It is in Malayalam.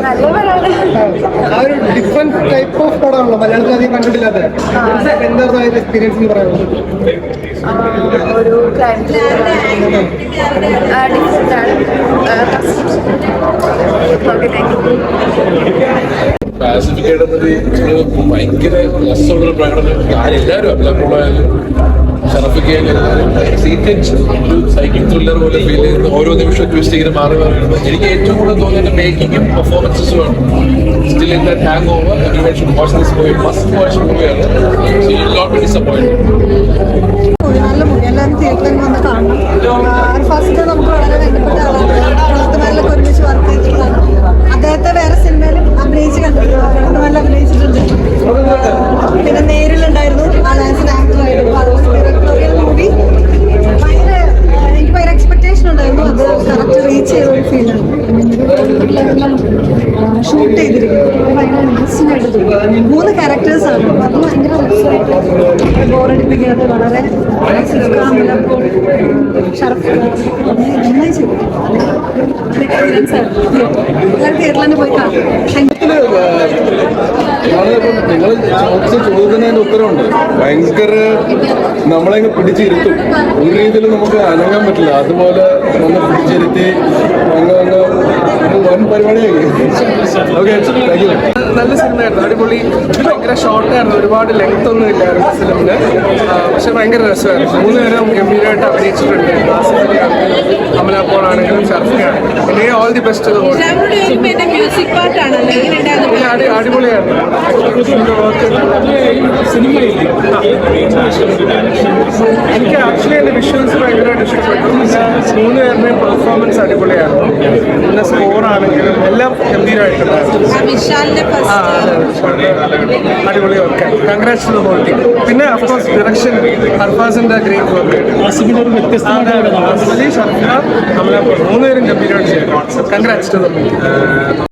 ആ ഒരു ഡിഫറെന്റ് ടൈപ്പ് ഓഫ് പടമാണല്ലോ മലയാളത്തിൽ അധികം കണ്ടിട്ടില്ലാത്ത. എന്തായിരുന്നു അതിന്റെ എക്സ്പീരിയൻസ് എന്ന് പറയുന്നത്? ഒരു പാസിഫിക്കേറ്റ് എന്നൊരു ഭയങ്കര രസമുള്ളൊരു പ്രകടനം. എല്ലാവരും അഭിലാഷായാലും ഷറഫിക്കായാലും സീക്വൻസ് ഒരു സൈക്കിൾ ത്രില്ലർ പോലെ ഫീൽ ചെയ്യുന്ന ഓരോ നിമിഷം ട്വിസ്റ്റ് ചെയ്ത് മാറി മാറിയിരുന്നു. എനിക്ക് ഏറ്റവും കൂടുതൽ തോന്നിയത് മേക്കിങ്ങും പെർഫോമൻസസുമാണ്. Still in that hangover everyone should watch this movie. Must watch മൂവിയാണ്. So you will not be disappointed. നല്ല മൂവി, എല്ലാവരും തിയേറ്ററിൽ വന്ന് കാണണം. ഫസ്റ്റ് നമുക്ക് വളരെ വേണ്ടപ്പെട്ട ആളാണ്. ഒരുമിച്ച് വർക്ക് ചെയ്തിട്ടുള്ളതാണ്. അദ്ദേഹത്തെ വേറെ സിനിമയിലും അഭിനയിച്ച് കണ്ടിട്ടുണ്ട്. നല്ല അഭിനയിച്ചിട്ടുണ്ട്. പിന്നെ നേരിലുണ്ടായിരുന്നു മൂവി. ഭയങ്കര എനിക്ക് ഭയങ്കര എക്സ്പെക്ടേഷൻ ഉണ്ടായിരുന്നു. അത് കറക്റ്റ് റീച്ച് ചെയ്ത ഒരു ഫീലാണ്. ഷൂട്ട് ചെയ്തിരിക്കുന്നത് ഭയങ്കര ഇൻട്രസ്റ്റിംഗ് ആയിട്ട് തോന്നി. 3 ക്യാരക്ടേഴ്സാണ്. അത് ഭയങ്കര രസമായിട്ട് ബോറടിപ്പിക്കാതെ വളരെ ഷറഫ് നന്നായി ചെയ്തു. എക്സ്പീരിയൻസ് ആയിരുന്നു. എല്ലാവരും കേരളത്തിൽ പോയി കാണും. നിങ്ങൾ ചോദിക്കുന്നതിന്റെ ഉത്തരവുണ്ട്. ഭയങ്കര നമ്മളെങ്ങ് പിടിച്ചിരുത്തും. ഒരു രീതിയിൽ നമുക്ക് അനങ്ങാൻ പറ്റില്ല. അതുപോലെ നമ്മൾ പിടിച്ചിരുത്തി അങ്ങ് വൻ പരിപാടിയായി. Okay, thank you. നല്ല സിനിമയായിരുന്നു, അടിപൊളി. ഭയങ്കര ഷോർട്ടായിരുന്നു, ഒരുപാട് ലെങ്ത് ഒന്നും ഇല്ലായിരുന്നു ഫിലിമിന്. പക്ഷെ ഭയങ്കര രസമായിരുന്നു. 3 പേരും ഗംഭീരമായിട്ട് അഭിനയിച്ചിട്ടുണ്ട്. അമല പോൾ ആണെങ്കിലും ഷർഫിയാണെങ്കിലും. പിന്നെ ഓൾ ദി ബെസ്റ്റ്. മ്യൂസിക് പാർട്ടാണല്ലോ, അടിപൊളിയായിരുന്നു. എനിക്ക് ആക്ച്വലി എൻ്റെ വിഷ്വൽസ് ഭയങ്കരമായിട്ട് ഇഷ്ടപ്പെട്ടു. പിന്നെ 3 പേരുടെയും പെർഫോമൻസ് അടിപൊളിയായിരുന്നു. പിന്നെ സ്കോർ ആണെങ്കിലും എല്ലാം ഗംഭീരമായിട്ടുണ്ടായിരുന്നു. അടിപൊളി work. Congrats to the whole team. പിന്നെ അഫ്കോഴ്സ് ഡയറക്ഷൻ അർഫാസിന്റെ ഗ്രേറ്റ് വർക്ക്. ഷർഫ, അമല പോൾ 3 പേരും ഗംഭീരമായിട്ട് ചെയ്തു. Congrats to the